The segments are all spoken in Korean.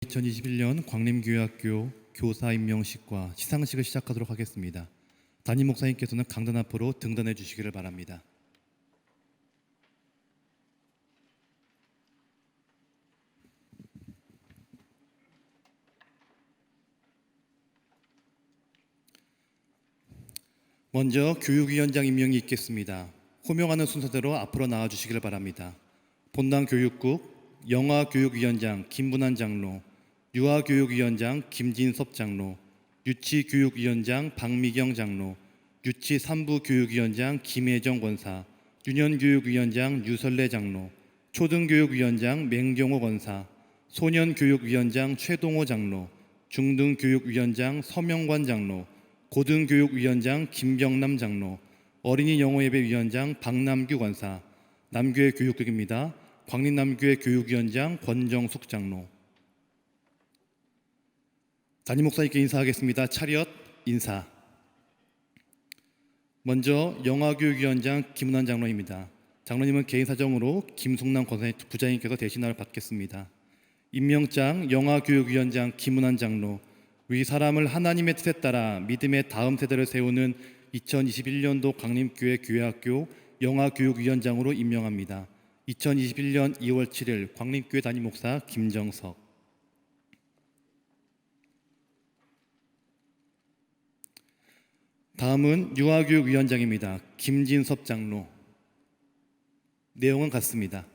2021년 광림교회학교 교사 임명식과 시상식을 시작하도록 하겠습니다. 담임 목사님께서는 강단 앞으로 등단해 주시기를 바랍니다. 먼저 교육위원장 임명이 있겠습니다. 호명하는 순서대로 앞으로 나와 주시기를 바랍니다. 본당 교육국 영아교육위원장 김분한 장로, 유아교육위원장 김진섭 장로, 유치교육위원장 박미경 장로, 유치3부교육위원장 김혜정 권사, 유년교육위원장 유설래 장로, 초등교육위원장 맹경호 권사, 소년교육위원장 최동호 장로, 중등교육위원장 서명관 장로, 고등교육위원장 김병남 장로, 어린이 영어예배위원장 박남규 권사, 남교회 교육국입니다. 광림남교회 교육위원장 권정숙 장로. 담임 목사님께 인사하겠습니다. 차렷 인사. 먼저 영아교육위원장 김은환 장로입니다. 장로님은 개인 사정으로 김숙남 권사님 부장님께서 대신을 받겠습니다. 임명장 영아교육위원장 김은환 장로, 위 사람을 하나님의 뜻에 따라 믿음의 다음 세대를 세우는 2021년도 광림교회 교회학교 영아교육위원장으로 임명합니다. 2021년 2월 7일 광림교회 담임 목사 김정석. 다음은 유아교육위원장입니다. 김진섭 장로. 내용은 같습니다.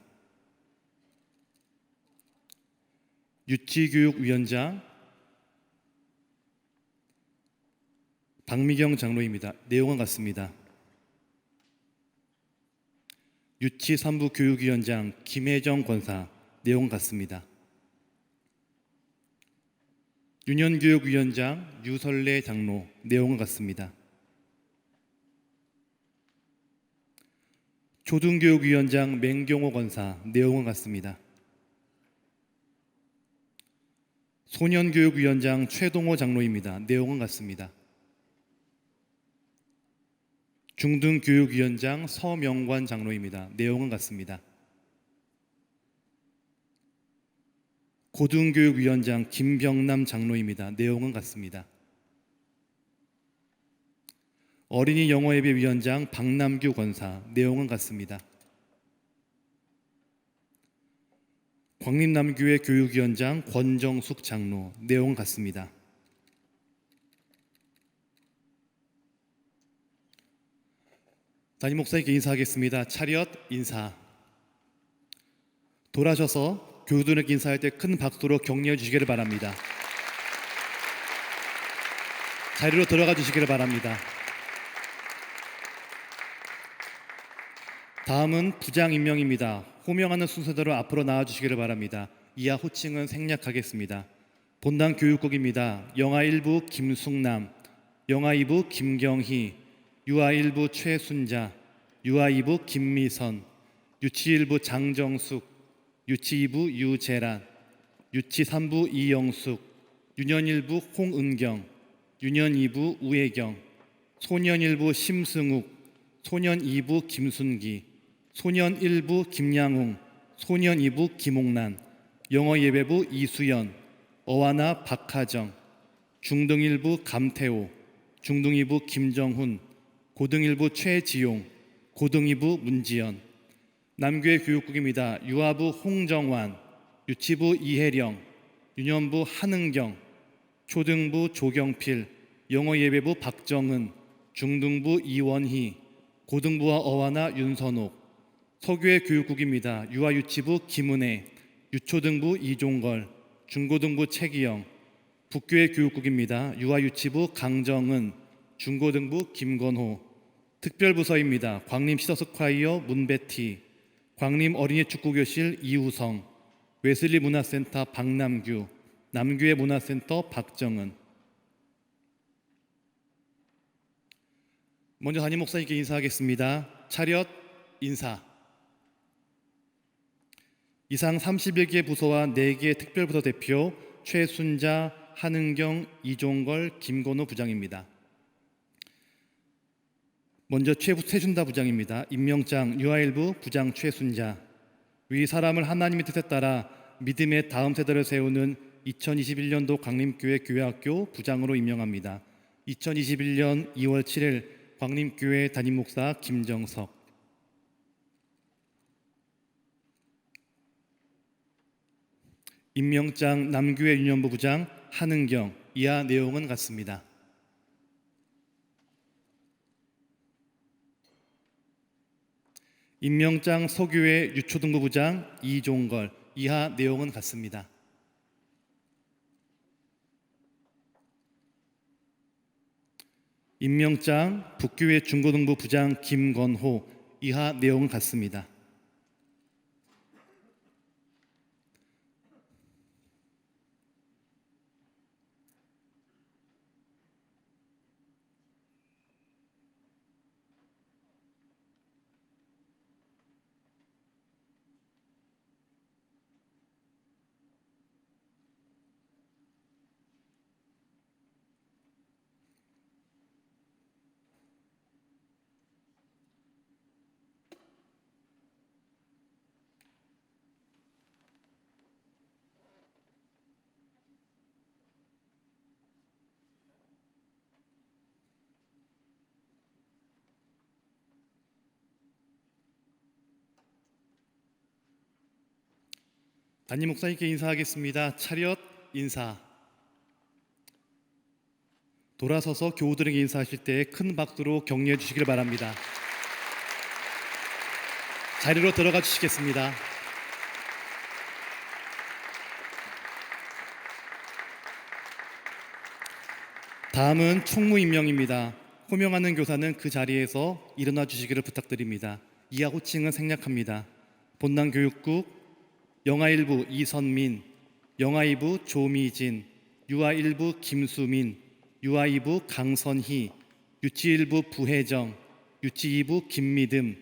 유치교육위원장 박미경 장로입니다. 내용은 같습니다. 유치3부 교육위원장 김혜정 권사. 내용은 같습니다. 유년교육위원장 유설래 장로. 내용은 같습니다. 초등교육위원장 맹경호 권사. 내용은 같습니다. 소년교육위원장 최동호 장로입니다. 내용은 같습니다. 중등교육위원장 서명관 장로입니다. 내용은 같습니다. 고등교육위원장 김병남 장로입니다. 내용은 같습니다. 어린이 영어예배위원장 박남규 권사. 내용은 같습니다. 광림남교회 교육위원장 권정숙 장로. 내용은 같습니다. 담임 목사님께 인사하겠습니다. 차렷 인사. 돌아셔서 교우들에게 인사할 때 큰 박수로 격려해 주시기를 바랍니다. 자리로 들어가 주시기를 바랍니다. 다음은 부장 임명입니다. 호명하는 순서대로 앞으로 나와 주시기를 바랍니다. 이하 호칭은 생략하겠습니다. 본당 교육국입니다. 영아 1부 김숙남, 영아 2부 김경희, 유아 1부 최순자, 유아 2부 김미선, 유치 1부 장정숙, 유치 2부 유재란, 유치 3부 이영숙, 유년 1부 홍은경, 유년 2부 우혜경, 소년 1부 심승욱, 소년 2부 김순기, 소년 1부 김양웅, 소년 2부 김옥란, 영어예배부 이수연, 어와나 박하정, 중등 1부 감태호, 중등 2부 김정훈, 고등 1부 최지용, 고등 2부 문지연. 남교회 교육국입니다. 유아부 홍정환, 유치부 이혜령, 유년부 한은경, 초등부 조경필, 영어예배부 박정은, 중등부 이원희, 고등부와 어와나 윤선옥. 서교회 교육국입니다. 유아유치부 김은혜, 유초등부 이종걸, 중고등부 최기영. 북교회 교육국입니다. 유아유치부 강정은, 중고등부 김건호. 특별부서입니다. 광림 시더스콰이어 문베티, 광림 어린이 축구교실 이우성, 웨슬리 문화센터 박남규, 남교회 문화센터 박정은. 먼저 담임 목사님께 인사하겠습니다. 차렷 인사. 이상 31개 부서와 4개 특별부서 대표 최순자, 한은경, 이종걸, 김건호 부장입니다. 먼저 최순자 부장입니다. 임명장 유아일부 부장 최순자. 위 사람을 하나님의 뜻에 따라 믿음의 다음 세대를 세우는 2021년도 광림교회 교회학교 부장으로 임명합니다. 2021년 2월 7일 광림교회 담임목사 김정석. 임명장 남교회 유년부 부장 한은경. 이하 내용은 같습니다. 임명장 서교회 유초등부 부장 이종걸. 이하 내용은 같습니다. 임명장 북교회 중고등부 부장 김건호. 이하 내용은 같습니다. 담임 목사님께 인사하겠습니다. 차렷 인사. 돌아서서 교우들에게 인사하실 때 큰 박수로 격려해 주시길 바랍니다. 자리로 들어가 주시겠습니다. 다음은 총무 임명입니다. 호명하는 교사는 그 자리에서 일어나 주시기를 부탁드립니다. 이하 호칭은 생략합니다. 본당 교육국 영아1부 이선민, 영아2부 조미진, 유아1부 김수민, 유아2부 강선희, 유치1부 부혜정, 유치2부 김미듬,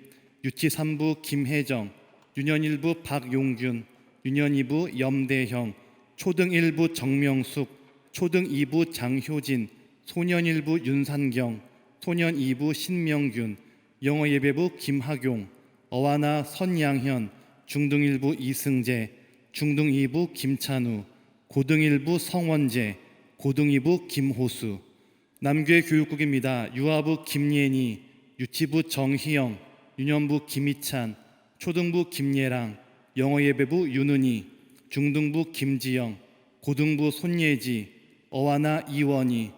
유치3부 김혜정, 유년1부 박용균, 유년2부 염대형, 초등1부 정명숙, 초등2부 장효진, 소년1부 윤산경, 소년2부 신명균, 영어예배부 김학용, 어와나 선양현, 중등1부 이승재, 중등2부 김찬우, 고등1부 성원재, 고등2부 김호수. 남교회 교육국입니다. 유아부 김예니, 유치부 정희영, 유년부 김희찬, 초등부 김예랑, 영어예배부 윤은희, 중등부 김지영, 고등부 손예지, 어와나 이원희.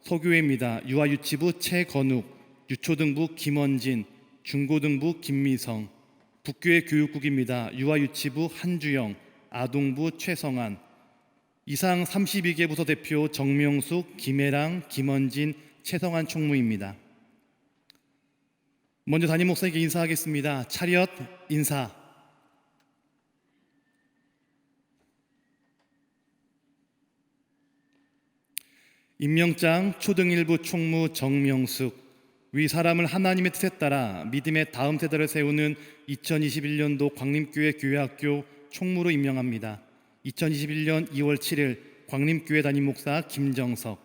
소교회입니다. 유아유치부 최건욱, 유초등부 김원진, 중고등부 김미성. 북교회 교육국입니다. 유아유치부 한주영, 아동부 최성한. 이상 32개 부서 대표 정명숙, 김혜랑, 김원진, 최성한 총무입니다. 먼저 담임 목사님께 인사하겠습니다. 차렷 인사. 임명장 초등일부 총무 정명숙. 위 사람을 하나님의 뜻에 따라 믿음의 다음 세대를 세우는 2021년도 광림교회 교회학교 총무로 임명합니다. 2021년 2월 7일 광림교회 담임 목사 김정석.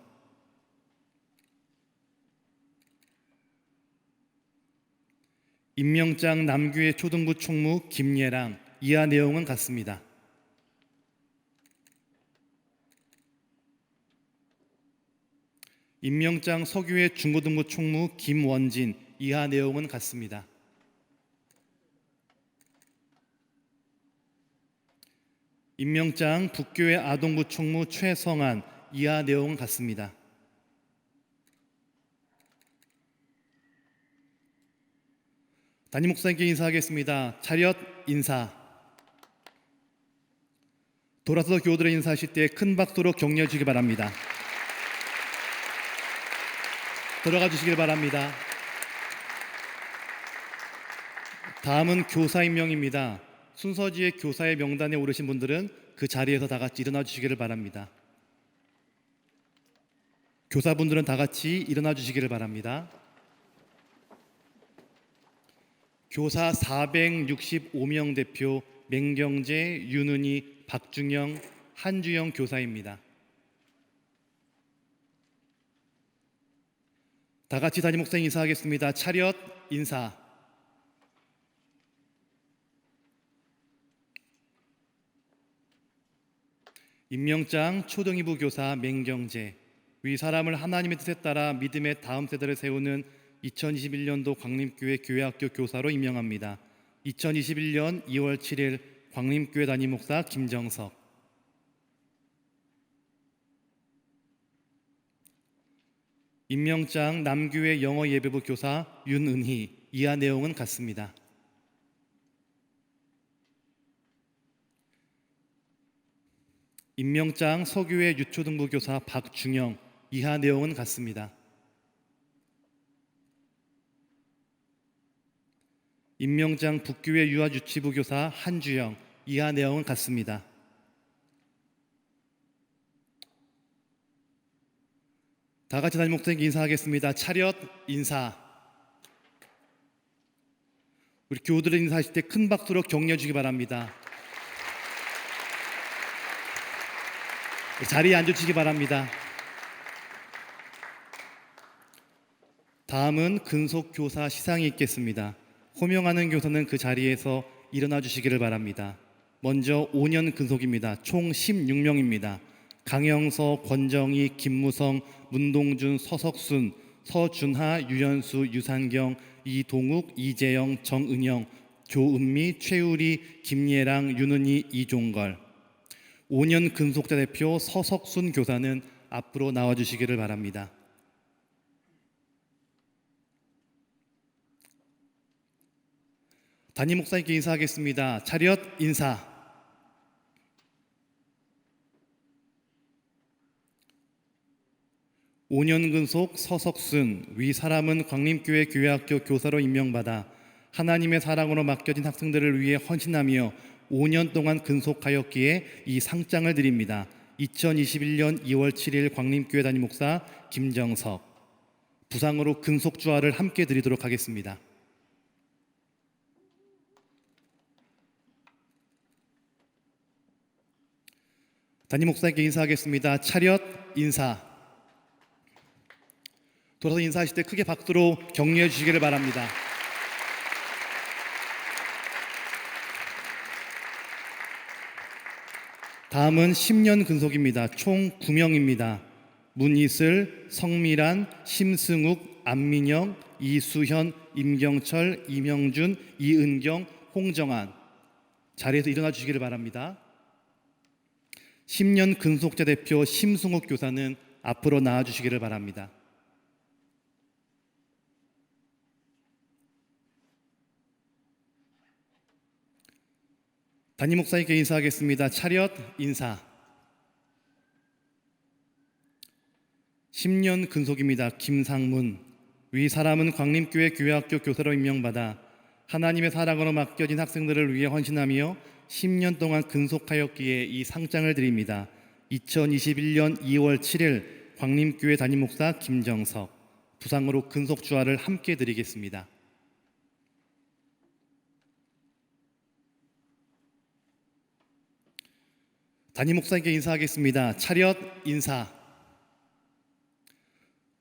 임명장 남교회 초등부 총무 김예랑. 이하 내용은 같습니다. 임명장 서교회 중고등부 총무 김원진. 이하 내용은 같습니다. 임명장 북교회 아동부 총무 최성한. 이하 내용은 같습니다. 담임 목사님께 인사하겠습니다. 차렷 인사. 돌아서 교우들의 인사하실 때 큰 박수로 격려해 주시기 바랍니다. 들어가 주시길 바랍니다. 다음은 교사 임명입니다. 순서지의 교사의 명단에 오르신 분들은 그 자리에서 다 같이 일어나 주시기를 바랍니다. 교사분들은 다 같이 일어나 주시기를 바랍니다. 교사 465명 대표 맹경재, 윤은희, 박중영, 한주영 교사입니다. 다 같이 담임 목사님 인사하겠습니다. 차렷 인사. 임명장 초등이부 교사 맹경재, 위 사람을 하나님의 뜻에 따라 믿음의 다음 세대를 세우는 2021년도 광림교회 교회학교 교사로 임명합니다. 2021년 2월 7일 광림교회 담임 목사 김정석. 임명장 남교회 영어 예배부 교사 윤은희, 이하 내용은 같습니다. 임명장 서교회 유초등부 교사 박중영, 이하 내용은 같습니다. 임명장 북교회 유아유치부 교사 한주영, 이하 내용은 같습니다. 다 같이 담임 목사님께 인사하겠습니다. 차렷 인사. 우리 교우들을 인사하실 때 큰 박수로 격려해 주기 바랍니다. 자리에 앉아주시기 바랍니다. 다음은 근속교사 시상이 있겠습니다. 호명하는 교사는 그 자리에서 일어나 주시기를 바랍니다. 먼저 5년 근속입니다. 총 16명입니다. 강영서, 권정희, 김무성, 문동준, 서석순, 서준하, 유연수, 유산경, 이동욱, 이재영, 정은영, 조은미, 최우리, 김예랑, 윤은희, 이종걸. 5년 근속자 대표 서석순 교사는 앞으로 나와주시기를 바랍니다. 담임 목사님께 인사하겠습니다. 차렷 인사. (5년) 근속 서석순, 위 사람은 광림교회 교회학교 교사로 임명받아 하나님의 사랑으로 맡겨진 학생들을 위해 헌신하며 5년 동안 근속하였기에 이 상장을 드립니다. 2021년 2월 7일 광림교회 담임 목사 김정석. 부상으로 근속주화를 함께 드리도록 하겠습니다. 담임 목사님께 인사하겠습니다. 차렷 인사. 돌아서 인사하실 때 크게 박수로 격려해 주시기를 바랍니다. 다음은 10년 근속입니다. 총 9명입니다. 문이슬, 성미란, 심승욱, 안민영, 이수현, 임경철, 이명준, 이은경, 홍정한. 자리에서 일어나 주시기를 바랍니다. 10년 근속자 대표 심승욱 교사는 앞으로 나와 주시기를 바랍니다. 담임 목사님께 인사하겠습니다. 차렷 인사. 10년 근속입니다. 김상문, 위 사람은 광림교회 교회학교 교사로 임명받아 하나님의 사랑으로 맡겨진 학생들을 위해 헌신하며 10년 동안 근속하였기에 이 상장을 드립니다. 2021년 2월 7일 광림교회 담임 목사 김정석. 부상으로 근속주화를 함께 드리겠습니다. 담임 목사님께 인사하겠습니다. 차렷 인사.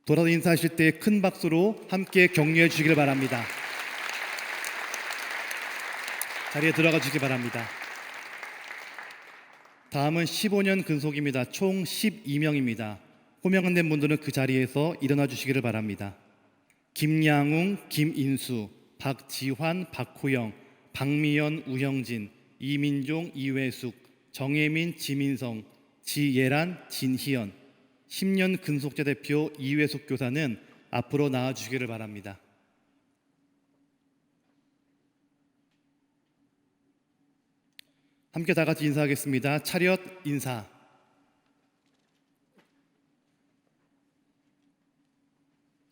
돌아서 인사하실 때 큰 박수로 함께 격려해 주시길 바랍니다. 자리에 들어가 주시기 바랍니다. 다음은 15년 근속입니다. 총 12명입니다. 호명된 분들은 그 자리에서 일어나 주시기를 바랍니다. 김양웅, 김인수, 박지환, 박호영, 박미연, 우형진, 이민종, 이회숙, 정혜민, 지민성, 지예란, 진희연. 10년 근속자 대표 이회숙 교사는 앞으로 나와 주시기를 바랍니다. 함께 다 같이 인사하겠습니다. 차렷 인사.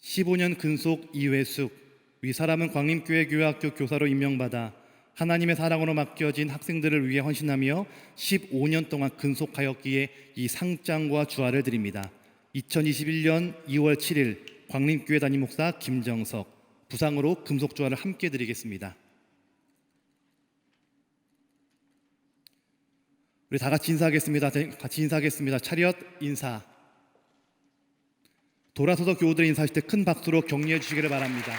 (15년) 근속 이회숙, 위 사람은 광림교회 교회학교 교사로 임명받아 하나님의 사랑으로 맡겨진 학생들을 위해 헌신하며 15년 동안 근속하였기에 이 상장과 주화를 드립니다. 2021년 2월 7일 광림교회 담임 목사 김정석. 부상으로 금속주화를 함께 드리겠습니다. 우리 다 같이 인사하겠습니다. 같이 인사하겠습니다. 차렷 인사. 돌아서서 교우들의 인사하실 때 큰 박수로 격려해 주시기를 바랍니다.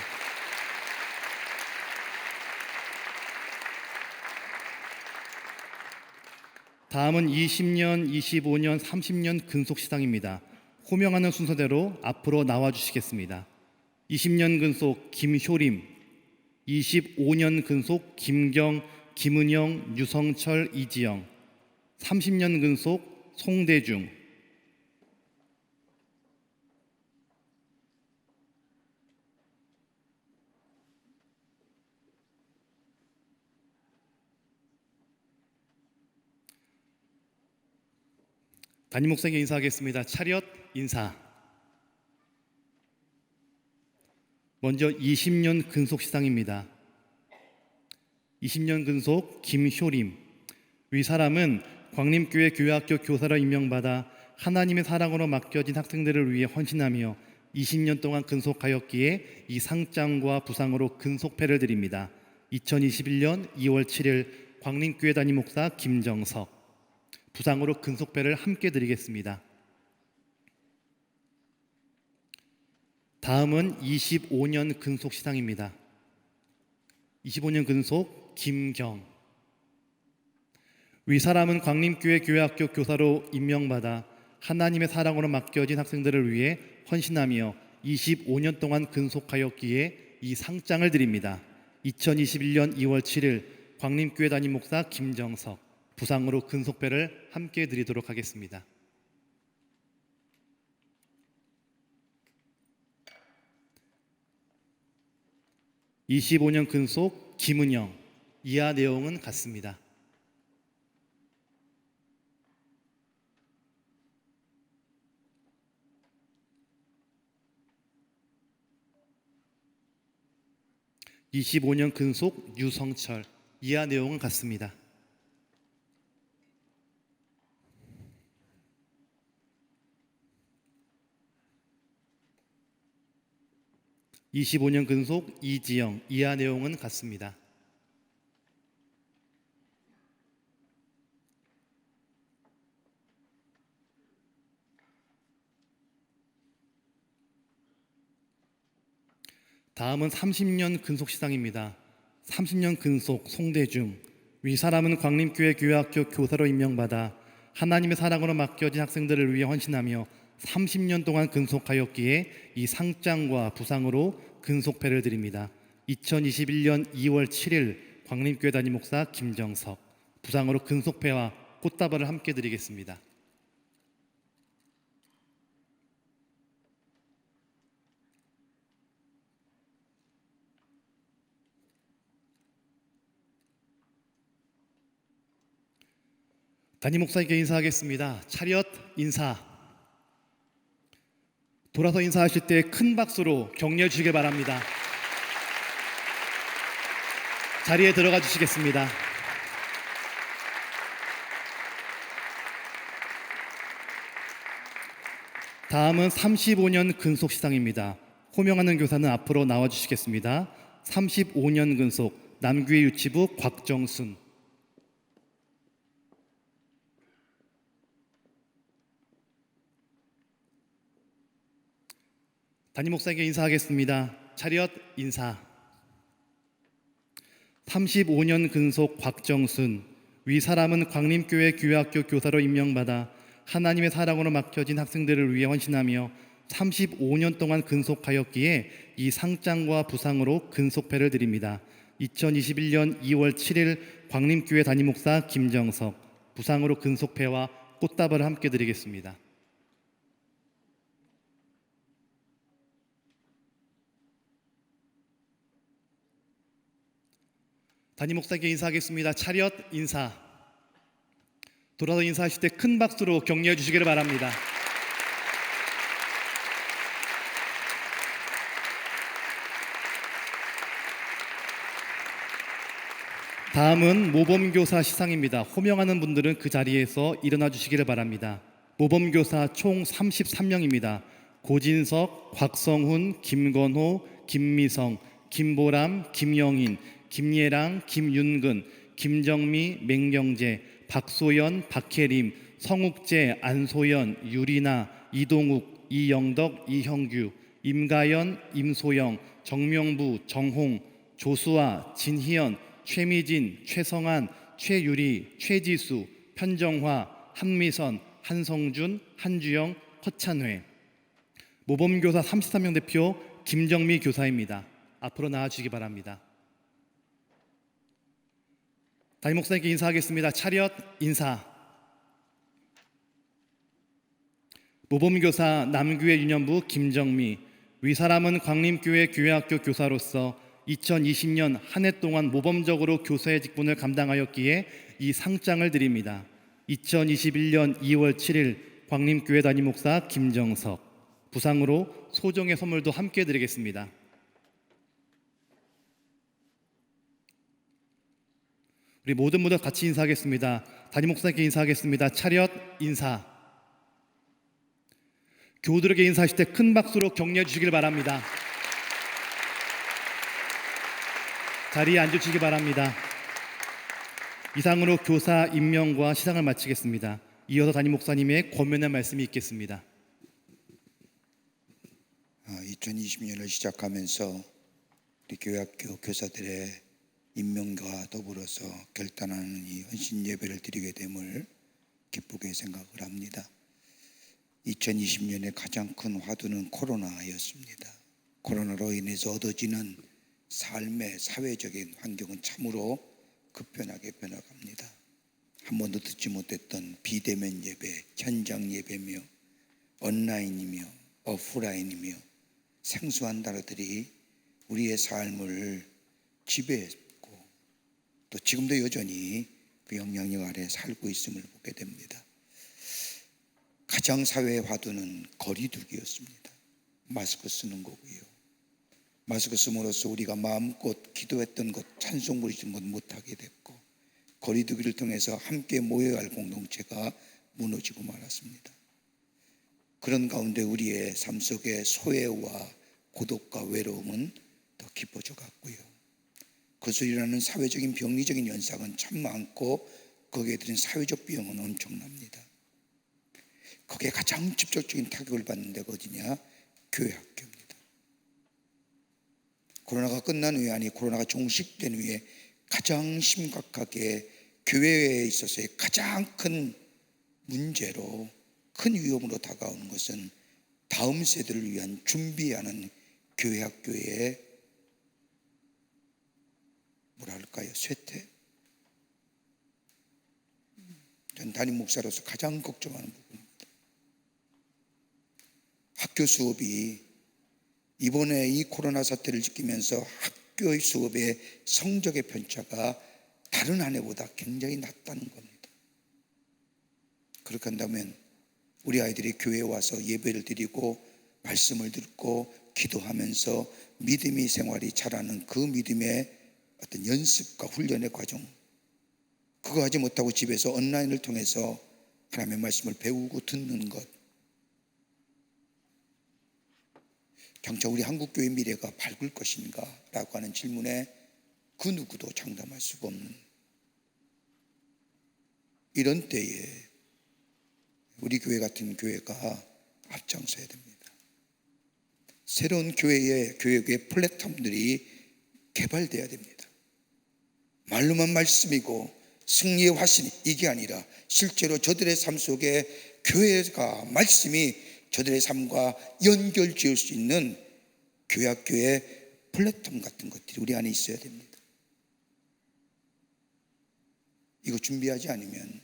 다음은 20년, 25년, 30년 근속시상입니다. 호명하는 순서대로 앞으로 나와주시겠습니다. 20년 근속 김효림, 25년 근속 김경, 김은영, 유성철, 이지영, 30년 근속 송대중, 담임 목사님께 인사하겠습니다. 차렷 인사. 먼저 20년 근속 시상입니다. 20년 근속 김효림. 위 사람은 광림교회 교회학교 교사로 임명받아 하나님의 사랑으로 맡겨진 학생들을 위해 헌신하며 20년 동안 근속하였기에 이 상장과 부상으로 근속패를 드립니다. 2021년 2월 7일 광림교회 담임 목사 김정석. 부상으로 근속패를 함께 드리겠습니다. 다음은 25년 근속 시상입니다. 25년 근속 김경. 위 사람은 광림교회 교회학교 교사로 임명받아 하나님의 사랑으로 맡겨진 학생들을 위해 헌신하며 25년 동안 근속하였기에 이 상장을 드립니다. 2021년 2월 7일 광림교회 담임 목사 김정석. 부상으로 근속패를 함께 드리도록 하겠습니다. (25년) 근속 김은영. 이하 내용은 같습니다. (25년) 근속 유성철. 이하 내용은 같습니다. 25년 근속 이지영. 이하 내용은 같습니다. 다음은 30년 근속 시상입니다. 30년 근속 송대중. 위 사람은 광림교회 교회학교 교사로 임명받아 하나님의 사랑으로 맡겨진 학생들을 위해 헌신하며 30년 동안 근속하였기에 이 상장과 부상으로 근속패를 드립니다. 2021년 2월 7일 광림교회 담임 목사 김정석. 부상으로 근속패와 꽃다발을 함께 드리겠습니다. 담임 목사님께 인사하겠습니다. 차렷 인사. 돌아서 인사하실 때 큰 박수로 격려해 주시길 바랍니다. 자리에 들어가 주시겠습니다. 다음은 35년 근속 시상입니다. 호명하는 교사는 앞으로 나와 주시겠습니다. 35년 근속 남귀의 유치부 곽정순. 담임 목사님께 인사하겠습니다. 차렷 인사. 35년 근속 곽정순. 위 사람은 광림교회 교회학교 교사로 임명받아 하나님의 사랑으로 맡겨진 학생들을 위해 헌신하며 35년 동안 근속하였기에 이 상장과 부상으로 근속패를 드립니다. 2021년 2월 7일 광림교회 담임 목사 김정석. 부상으로 근속패와 꽃다발을 함께 드리겠습니다. 담임 목사님께 인사하겠습니다. 차렷 인사. 돌아서 인사하실 때 큰 박수로 격려해 주시기를 바랍니다. 다음은 모범교사 시상입니다. 호명하는 분들은 그 자리에서 일어나 주시기를 바랍니다. 모범교사 총 33명입니다. 고진석, 곽성훈, 김건호, 김미성, 김보람, 김영인, 김예랑, 김윤근, 김정미, 맹경재, 박소연, 박혜림, 성욱재, 안소연, 유리나, 이동욱, 이영덕, 이형규, 임가연, 임소영, 정명부, 정홍, 조수아, 진희연, 최미진, 최성한, 최유리, 최지수, 편정화, 한미선, 한성준, 한주영, 허찬회. 모범교사 33명 대표 김정미 교사입니다. 앞으로 나와주시기 바랍니다. 담임 목사님께 인사하겠습니다. 차렷 인사. 모범교사 남교회 유년부 김정미. 위사람은 광림교회 교회학교 교사로서 2020년 한 해 동안 모범적으로 교사의 직분을 감당하였기에 이 상장을 드립니다. 2021년 2월 7일 광림교회 담임 목사 김정석. 부상으로 소정의 선물도 함께 드리겠습니다. 우리 모든 분들 같이 인사하겠습니다. 담임 목사님께 인사하겠습니다. 차렷 인사. 교우들에게 인사하실 때 큰 박수로 격려해 주시길 바랍니다. 자리에 앉으시기 바랍니다. 이상으로 교사 임명과 시상을 마치겠습니다. 이어서 담임 목사님의 권면의 말씀이 있겠습니다. 2020년을 시작하면서 우리 교회학교 교사들의 임명과 더불어서 결단하는 이 헌신 예배를 드리게 됨을 기쁘게 생각을 합니다. 2020년의 가장 큰 화두는 코로나였습니다. 코로나로 인해서 얻어지는 삶의 사회적인 환경은 참으로 급변하게 변화갑니다. 한 번도 듣지 못했던 비대면 예배, 현장 예배며 온라인이며 오프라인이며 생소한 단어들이 우리의 삶을 지배했고 또 지금도 여전히 그 영향력 아래 살고 있음을 보게 됩니다. 가장 사회의 화두는 거리두기였습니다. 마스크 쓰는 거고요. 마스크 쓰므로써 우리가 마음껏 기도했던 것, 찬송 부르신 것 못하게 됐고 거리두기를 통해서 함께 모여야 할 공동체가 무너지고 말았습니다. 그런 가운데 우리의 삶 속에 소외와 고독과 외로움은 더 깊어져 갔고요. 거슬리라는 사회적인 병리적인 현상은 참 많고 거기에 들은 사회적 비용은 엄청납니다. 거기에 가장 직접적인 타격을 받는 데가 어디냐? 교회 학교입니다. 코로나가 끝난 후에 아니 코로나가 종식된 후에 가장 심각하게 교회에 있어서의 가장 큰 문제로 큰 위험으로 다가오는 것은 다음 세대를 위한 준비하는 교회 학교의 뭐랄까요? 쇠퇴? 전 담임 목사로서 가장 걱정하는 부분입니다. 학교 수업이 이번에 이 코로나 사태를 지키면서 학교의 수업의 성적의 편차가 다른 한 해보다 굉장히 낮다는 겁니다. 그렇게 한다면 우리 아이들이 교회에 와서 예배를 드리고 말씀을 듣고 기도하면서 믿음의 생활이 자라는 그 믿음의 어떤 연습과 훈련의 과정, 그거 하지 못하고 집에서 온라인을 통해서 하나님의 말씀을 배우고 듣는 것, 장차 우리 한국교회 미래가 밝을 것인가 라고 하는 질문에 그 누구도 장담할 수가 없는 이런 때에 우리 교회 같은 교회가 앞장서야 됩니다. 새로운 교회의 교육의 플랫폼들이 개발돼야 됩니다. 말로만 말씀이고 승리의 화신 이게 아니라 실제로 저들의 삶 속에 교회가 말씀이 저들의 삶과 연결 지을 수 있는 교회 학교의 플랫폼 같은 것들이 우리 안에 있어야 됩니다. 이거 준비하지 않으면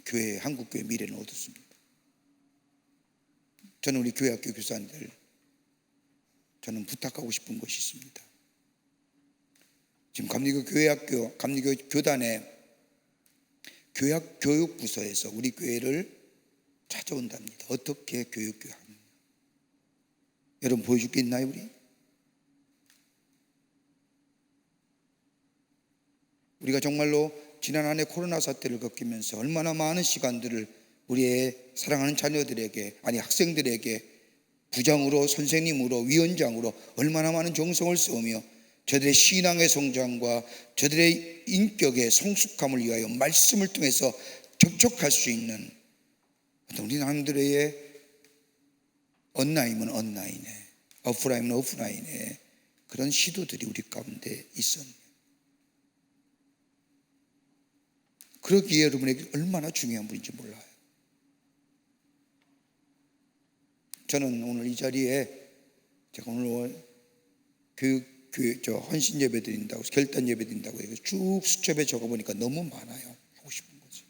교회, 한국교회 미래는 어둡습니다. 저는 우리 교회 학교 교사님들 저는 부탁하고 싶은 것이 있습니다. 지금 감리교 교회학교, 감리교 교단의 교학 교육부서에서 우리 교회를 찾아온답니다. 어떻게 교육하느냐. 여러분 보여줄 게 있나요 우리? 우리가 정말로 지난 한 해 코로나 사태를 겪으면서 얼마나 많은 시간들을 우리의 사랑하는 자녀들에게 아니 학생들에게 부장으로 선생님으로 위원장으로 얼마나 많은 정성을 쏘며 저들의 신앙의 성장과 저들의 인격의 성숙함을 위하여 말씀을 통해서 접촉할 수 있는 우리 남들의 온라인은 온라인에 오프라인은 오프라인에 그런 시도들이 우리 가운데 있었네요. 그러기에 여러분에게 얼마나 중요한 분인지 몰라요. 저는 오늘 이 자리에 제가 오늘 헌신 예배 드린다고, 결단 예배 드린다고 해서 쭉 수첩에 적어보니까 너무 많아요. 하고 싶은 거죠.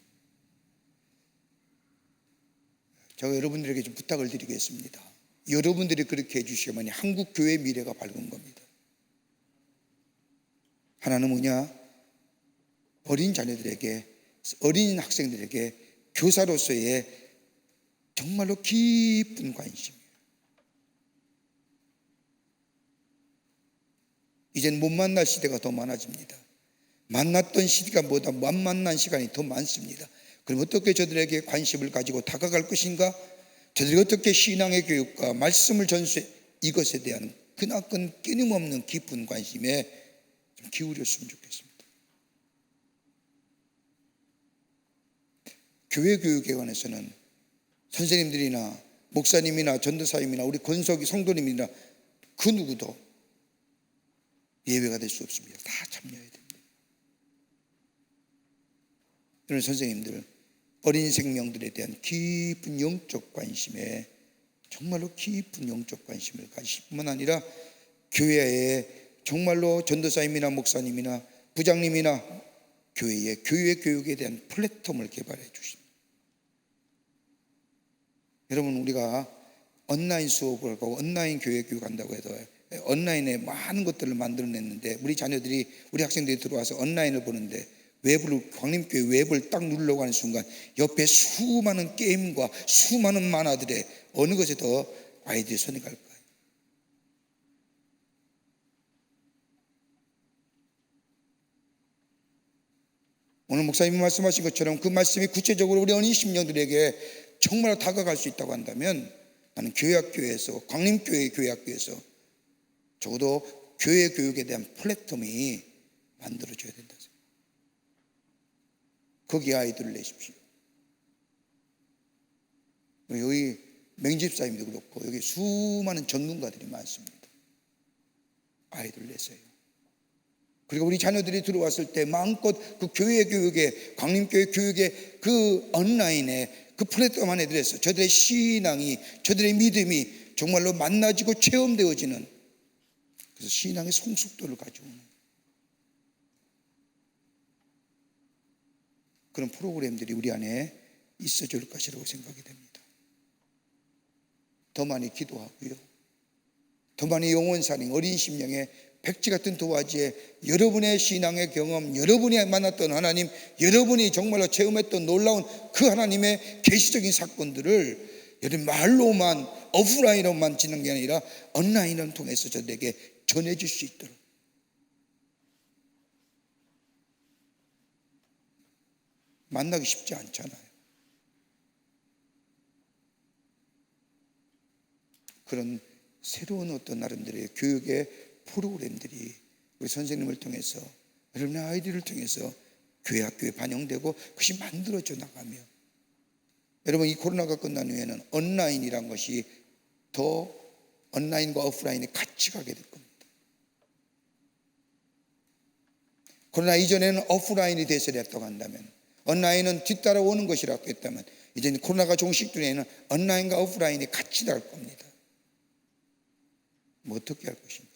제가 여러분들에게 좀 부탁을 드리겠습니다. 여러분들이 그렇게 해주시면 한국 교회의 미래가 밝은 겁니다. 하나는 뭐냐? 어린 자녀들에게, 어린 학생들에게 교사로서의 정말로 깊은 관심이에요. 이젠 못 만날 시대가 더 많아집니다. 만났던 시대가 보다 못 만난 시간이 더 많습니다. 그럼 어떻게 저들에게 관심을 가지고 다가갈 것인가? 저들이 어떻게 신앙의 교육과 말씀을 전수해, 이것에 대한 그나큰 끊임없는 깊은 관심에 좀 기울였으면 좋겠습니다. 교회 교육에 관해서는 선생님들이나 목사님이나 전도사님이나 우리 권석이 성도님이나 그 누구도 예외가 될 수 없습니다. 다 참여해야 됩니다. 이런 선생님들, 어린 생명들에 대한 깊은 영적 관심에, 정말로 깊은 영적 관심을 가질 뿐만 아니라 교회에 정말로 전도사님이나 목사님이나 부장님이나 교회 교육에 대한 플랫폼을 개발해 주십니다. 여러분, 우리가 온라인 수업을 하고 온라인 교회 교육한다고 해서 온라인에 많은 것들을 만들어냈는데, 우리 자녀들이, 우리 학생들이 들어와서 온라인을 보는데 광림교회 웹을 딱 누르려고 하는 순간 옆에 수많은 게임과 수많은 만화들의 어느 것에 더 아이들이 손이 갈까요? 오늘 목사님이 말씀하신 것처럼 그 말씀이 구체적으로 우리 어린 심령들에게 정말 다가갈 수 있다고 한다면, 나는 교회학교에서, 광림교회 교회학교에서 적어도 교회 교육에 대한 플랫폼이 만들어져야 된다. 거기에 아이들을 내십시오. 여기 맹집사님도 그렇고 여기 수많은 전문가들이 많습니다. 아이들 내세요. 그리고 우리 자녀들이 들어왔을 때 마음껏 그 교회 교육에, 광림교회 교육에, 그 온라인에, 그 플랫폼 안에 들어서 저들의 신앙이, 저들의 믿음이 정말로 만나지고 체험되어지는, 그래서 신앙의 성숙도를 가져오는 그런 프로그램들이 우리 안에 있어줄 것이라고 생각이 됩니다. 더 많이 기도하고요, 더 많이 영혼사님, 어린 심령의 백지 같은 도화지에 여러분의 신앙의 경험, 여러분이 만났던 하나님, 여러분이 정말로 체험했던 놀라운 그 하나님의 계시적인 사건들을 여러분 말로만, 오프라인으로만 지는 게 아니라 온라인을 통해서 저들에게 전해질 수 있도록, 만나기 쉽지 않잖아요. 그런 새로운 어떤 나름대로의 교육의 프로그램들이 우리 선생님을 통해서, 여러분의 아이들을 통해서 교회 학교에 반영되고 그것이 만들어져 나가며, 여러분 이 코로나가 끝난 후에는 온라인이란 것이 더 온라인과 오프라인이 같이 가게 될 겁니다. 코로나 이전에는 오프라인이 대세였다고 한다면, 온라인은 뒤따라오는 것이라고 했다면, 이제 코로나가 종식되는 온라인과 오프라인이 같이 날 겁니다. 뭐 어떻게 할 것입니까?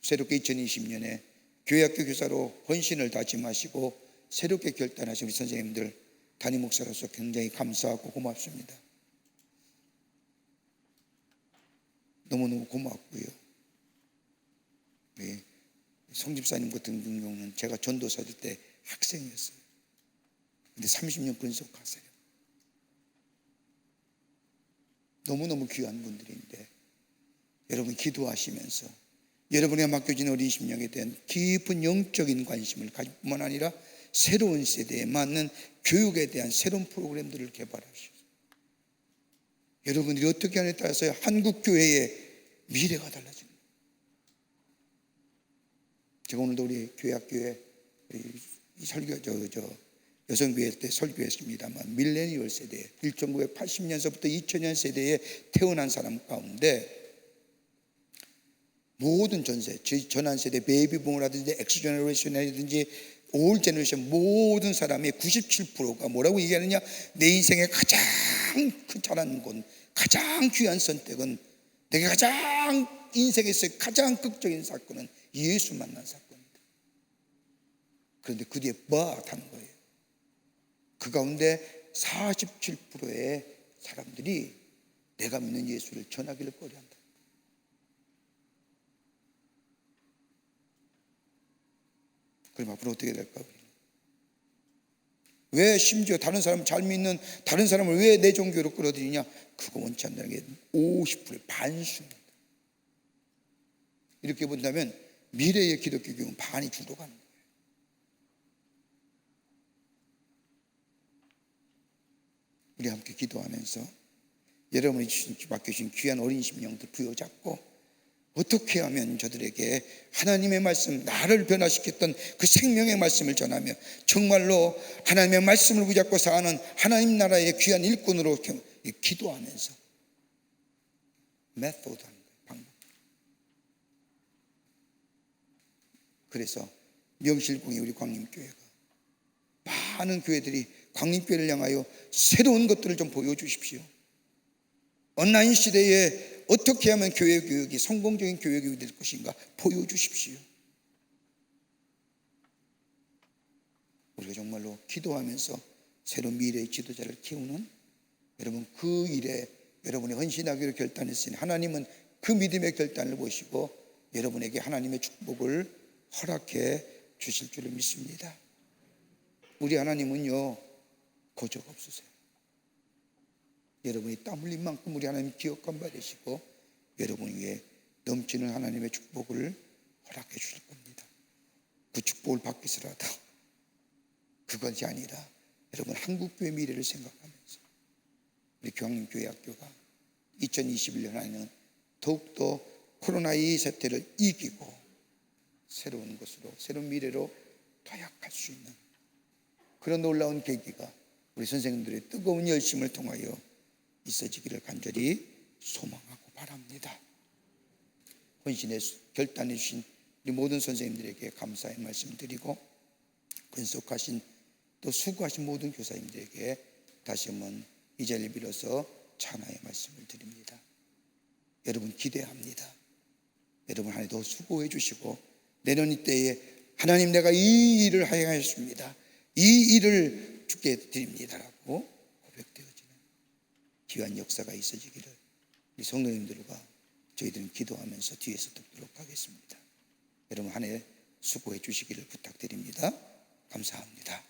새롭게 2020년에 교회학교 교사로 헌신을 다짐하시고 새롭게 결단하신 우리 선생님들, 담임 목사로서 굉장히 감사하고 고맙습니다. 너무너무 고맙고요. 성집사님 같은 경우는 제가 전도사일 때 학생이었어요. 근데 30년 근속하세요. 너무너무 귀한 분들인데, 여러분 기도하시면서 여러분의 맡겨진 어린 심령에 대한 깊은 영적인 관심을 가질 뿐만 아니라 새로운 세대에 맞는 교육에 대한 새로운 프로그램들을 개발하시오. 여러분들이 어떻게 하느냐에 따라서 한국 교회의 미래가 달라집니다. 제가 오늘도 우리 교회학교에 여성교회 때 설교했습니다만, 밀레니얼 세대, 1980년서부터 2000년 세대에 태어난 사람 가운데 모든 전세, 전환세대, 베이비붐이라든지 엑스제너레이션이라든지 올 제너레이션 모든 사람의 97%가 뭐라고 얘기하느냐? 내 인생의 가장 잘한 건, 가장 귀한 선택은, 내가 가장 인생에서 가장 극적인 사건은 예수 만난 사건이다. 그런데 그 뒤에 하는 거예요. 그 가운데 47%의 사람들이 내가 믿는 예수를 전하기를 꺼려한다. 그럼 앞으로 어떻게 될까? 왜 심지어 다른 사람 잘 믿는 다른 사람을 왜 내 종교로 끌어들이냐? 그거 원치 않는 게 50%의 반수입니다. 이렇게 본다면 미래의 기독교 교회는 반이 줄어가는 거예요. 우리 함께 기도하면서 여러분이 맡겨주신 귀한 어린 심령들 부여잡고 어떻게 하면 저들에게 하나님의 말씀, 나를 변화시켰던 그 생명의 말씀을 전하며 정말로 하나님의 말씀을 붙잡고 사는 하나님 나라의 귀한 일꾼으로 기도하면서 메소드 하는 거예요. 방법. 그래서 명실공히 우리 광림교회가 많은 교회들이 광림교회를 향하여 새로운 것들을 좀 보여주십시오. 온라인 시대에 어떻게 하면 교회 교육이 성공적인 교회 교육이 될 것인가 보여주십시오. 우리가 정말로 기도하면서 새로운 미래의 지도자를 키우는 여러분 그 일에 여러분이 헌신하기로 결단했으니 하나님은 그 믿음의 결단을 보시고 여러분에게 하나님의 축복을 허락해 주실 줄을 믿습니다. 우리 하나님은요 고적 없으세요. 여러분이 땀 흘린 만큼 우리 하나님 기억한 바 되시고 여러분 위에 넘치는 하나님의 축복을 허락해 주실 겁니다. 그 축복을 받기서라도 그것이 아니라 여러분 한국교회 미래를 생각하면서 우리 교황님교회 학교가 2021년 안에는 더욱더 코로나2 사태를 이기고 새로운 것으로 새로운 미래로 도약할 수 있는 그런 놀라운 계기가 우리 선생님들의 뜨거운 열심을 통하여 있어지기를 간절히 소망하고 바랍니다. 헌신의 결단해 주신 우리 모든 선생님들에게 감사의 말씀 드리고 근속하신 또 수고하신 모든 교사님들에게 다시 한번 이 자리를 빌어서 찬양의 말씀을 드립니다. 여러분 기대합니다. 여러분 한 해 더 수고해 주시고 내년 이때에 하나님 내가 이 일을 하였습니다. 이 일을 주께 드립니다라고 고백되어지는 귀한 역사가 있어지기를 우리 성도님들과 저희들은 기도하면서 뒤에서 돕도록 하겠습니다. 여러분 한 해 수고해 주시기를 부탁드립니다. 감사합니다.